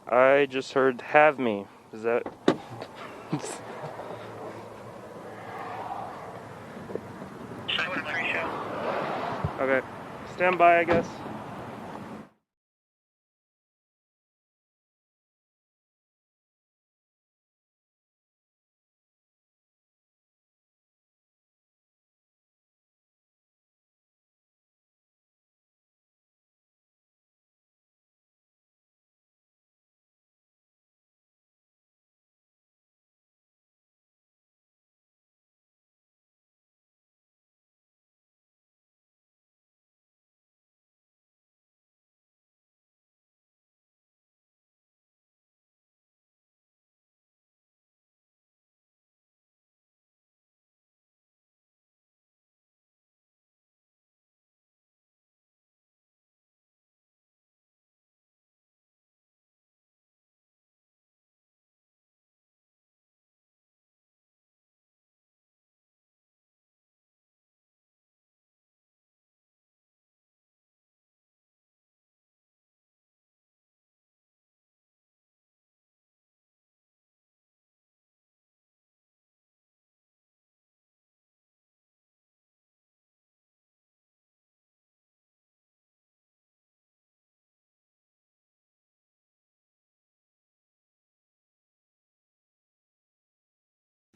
I just heard have me. Is that... Okay. Stand by, I guess.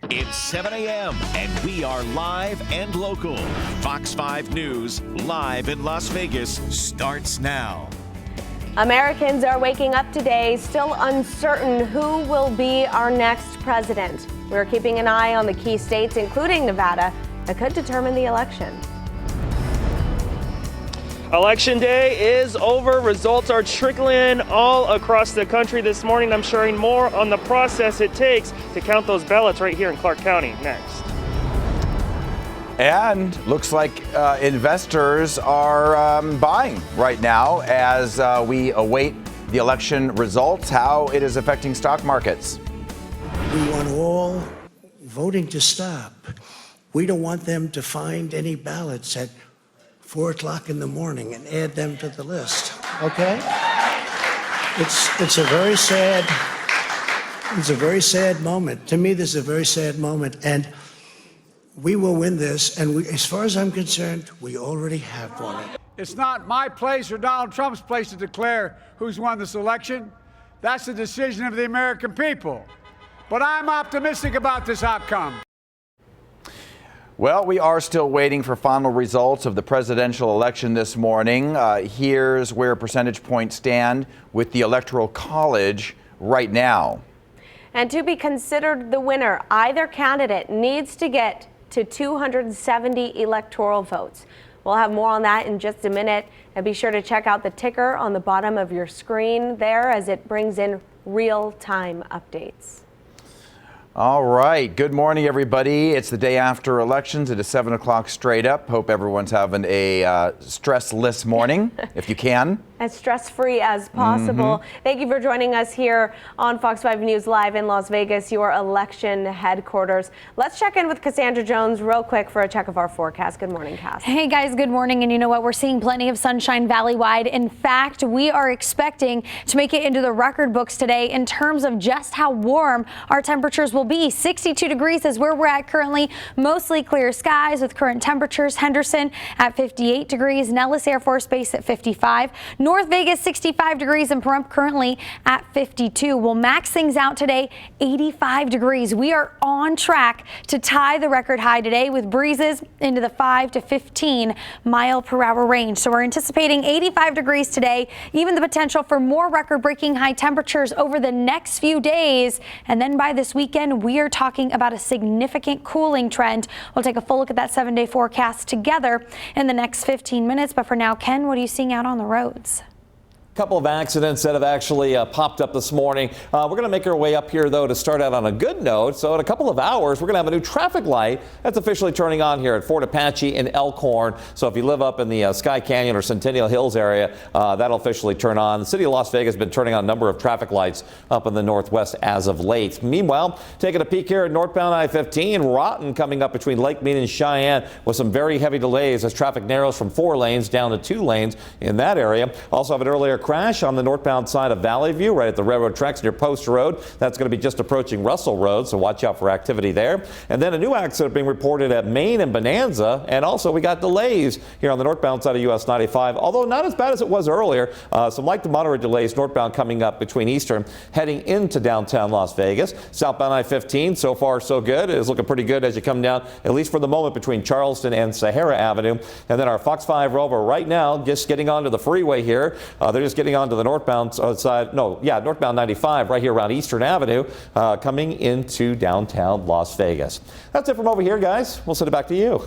It's 7 a.m. and we are live and local. Fox 5 News, live in Las Vegas, starts now. Americans are waking up today still uncertain who will be our next president. We're keeping an eye on the key states, including Nevada, that could determine the election. Election day is over. Results are trickling in all across the country this morning. I'm sharing more on the process it takes to count those ballots right here in Clark County next. And looks like investors are buying right now as we await the election results, how it is affecting stock markets. We want all voting to stop. We don't want them to find any ballots at 4 o'clock in the morning and add them to the list, okay? It's a very sad moment. To me, this is a very sad moment, and we will win this, and as far as I'm concerned, we already have won it. It's not my place or Donald Trump's place to declare who's won this election. That's the decision of the American people. But I'm optimistic about this outcome. Well, we are still waiting for final results of the presidential election this morning. Here's where percentage points stand with the Electoral College right now. And to be considered the winner, either candidate needs to get to 270 electoral votes. We'll have more on that in just a minute. And be sure to check out the ticker on the bottom of your screen there as it brings in real-time updates. All right. Good morning, everybody. It's the day after elections. It is 7 o'clock straight up. Hope everyone's having a stressless morning, if you can. As stress-free as possible. Thank you for joining us here on Fox 5 News Live in Las Vegas, your election headquarters. Let's check in with Cassandra Jones real quick for a check of our forecast. Good morning, Cass. Hey guys, good morning. And you know what? We're seeing plenty of sunshine valley-wide. In fact, we are expecting to make it into the record books today in terms of just how warm our temperatures will be. 62 degrees is where we're at currently. Mostly clear skies with current temperatures. Henderson at 58 degrees. Nellis Air Force Base at 55. North Vegas 65 degrees and Pahrump currently at 52. We'll max things out today 85 degrees. We are on track to tie the record high today with breezes into the 5 to 15 mile per hour range. So we're anticipating 85 degrees today, even the potential for more record breaking high temperatures over the next few days. And then by this weekend, we are talking about a significant cooling trend. We'll take a full look at that 7-day forecast together in the next 15 minutes. But for now, Ken, what are you seeing out on the roads? Couple of accidents that have actually popped up this morning. We're going to make our way up here, though, to start out on a good note. So in a couple of hours, we're going to have a new traffic light that's officially turning on here at Fort Apache and Elkhorn. So if you live up in the Sky Canyon or Centennial Hills area, that'll officially turn on. The city of Las Vegas has been turning on a number of traffic lights up in the northwest as of late. Meanwhile, taking a peek here at northbound I-15, Rotten coming up between Lake Mead and Cheyenne with some very heavy delays as traffic narrows from 4 lanes down to 2 lanes in that area. Also have an earlier crash on the northbound side of Valley View, right at the railroad tracks near Post Road. That's going to be just approaching Russell Road, so watch out for activity there. And then a new accident being reported at Main and Bonanza, and also we got delays here on the northbound side of US 95, although not as bad as it was earlier. Some light to moderate delays northbound coming up between Eastern heading into downtown Las Vegas. Southbound I-15, so far so good. It is looking pretty good as you come down, at least for the moment, between Charleston and Sahara Avenue. And then our Fox 5 Rover right now just getting onto the freeway here. They're just getting onto the northbound side, northbound 95 right here around Eastern Avenue, coming into downtown Las Vegas. That's it from over here, guys. We'll send it back to you.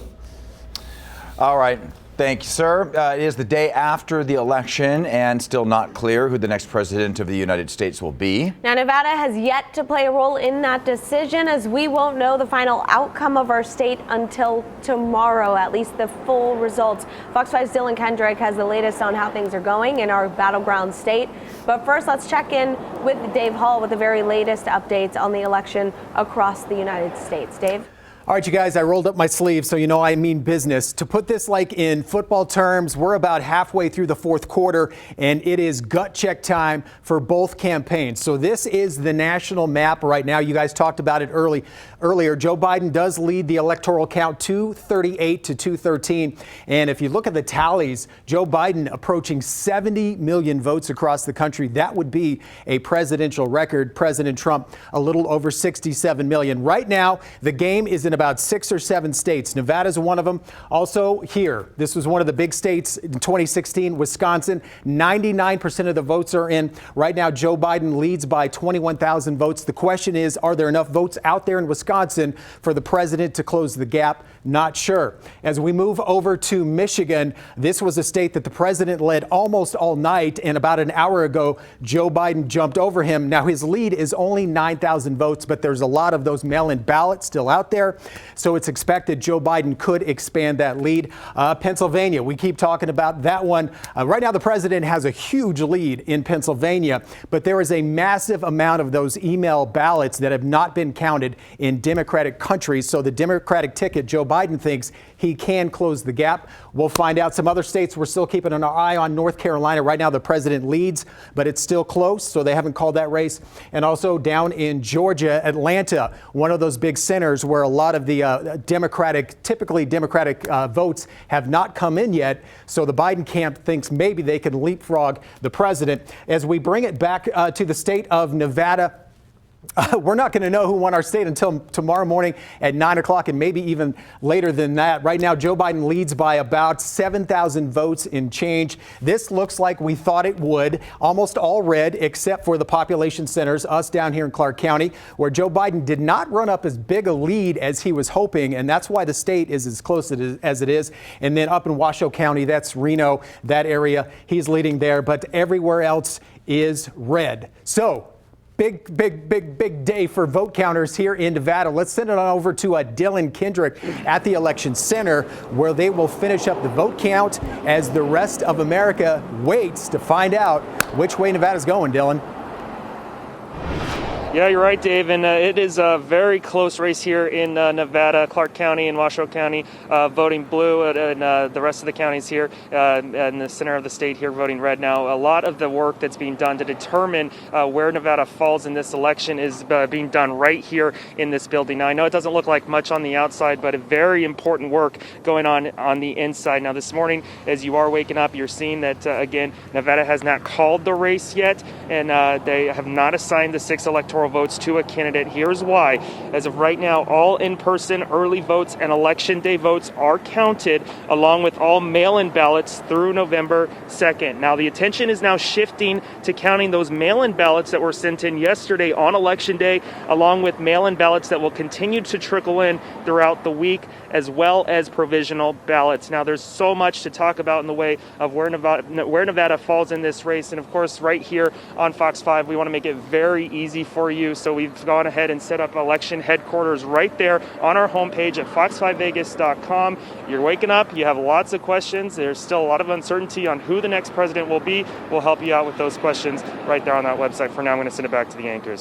All right. Thank you, sir. It is the day after the election and still not clear who the next president of the United States will be. Now, Nevada has yet to play a role in that decision, as we won't know the final outcome of our state until tomorrow, at least the full results. Fox 5's Dylan Kendrick has the latest on how things are going in our battleground state. But first, let's check in with Dave Hall with the very latest updates on the election across the United States. Dave? All right, you guys, I rolled up my sleeves, so you know I mean business. To put this like in football terms, we're about halfway through the fourth quarter, and it is gut check time for both campaigns. So this is the national map right now. You guys talked about it earlier. Joe Biden does lead the electoral count 238 to 213. And if you look at the tallies, Joe Biden approaching 70 million votes across the country. That would be a presidential record. President Trump a little over 67 million. Right now, the game is in about 6 or 7 states. Nevada's one of them. Also here, this was one of the big states in 2016, Wisconsin. 99% of the votes are in. Right now, Joe Biden leads by 21,000 votes. The question is, are there enough votes out there in Wisconsin for the president to close the gap? Not sure. As we move over to Michigan, this was a state that the president led almost all night, and about an hour ago, Joe Biden jumped over him. Now, his lead is only 9,000 votes, but there's a lot of those mail-in ballots still out there. So it's expected Joe Biden could expand that lead. Pennsylvania, we keep talking about that one. Right now, the president has a huge lead in Pennsylvania, but there is a massive amount of those email ballots that have not been counted in Democratic countries. So the Democratic ticket, Joe Biden thinks he can close the gap. We'll find out. Some other states, we're still keeping an eye on. North Carolina, right now the president leads, but it's still close, so they haven't called that race. And also down in Georgia, Atlanta, one of those big centers where a lot of the typically Democratic votes have not come in yet. So the Biden camp thinks maybe they can leapfrog the president. As we bring it back to the state of Nevada, we're not going to know who won our state until tomorrow morning at 9 o'clock and maybe even later than that. Right now, Joe Biden leads by about 7,000 votes in change. This looks like we thought it would. Almost all red, except for the population centers, us down here in Clark County, where Joe Biden did not run up as big a lead as he was hoping. And that's why the state is as close as it is. And then up in Washoe County, that's Reno, that area, he's leading there. But everywhere else is red. So big day for vote counters here in Nevada. Let's send it on over to Dylan Kendrick at the Election Center, where they will finish up the vote count as the rest of America waits to find out which way Nevada's going, Dylan. Yeah, you're right, Dave, and it is a very close race here in Nevada, Clark County and Washoe County voting blue, and the rest of the counties here in the center of the state here voting red. Now, a lot of the work that's being done to determine where Nevada falls in this election is being done right here in this building. Now, I know it doesn't look like much on the outside, but a very important work going on the inside. Now, this morning, as you are waking up, you're seeing that, again, Nevada has not called the race yet, and they have not assigned the 6 electoral votes to a candidate. Here's why. As of right now, all in-person early votes and election day votes are counted, along with all mail-in ballots through November 2nd. Now, the attention is now shifting to counting those mail-in ballots that were sent in yesterday on election day, along with mail-in ballots that will continue to trickle in throughout the week, as well as provisional ballots. Now, there's so much to talk about in the way of where Nevada falls in this race. And of course, right here on Fox 5, we want to make it very easy for you. So we've gone ahead and set up election headquarters right there on our homepage at fox5vegas.com. You're waking up, you have lots of questions. There's still a lot of uncertainty on who the next president will be. We'll help you out with those questions right there on that website. For now, I'm going to send it back to the anchors.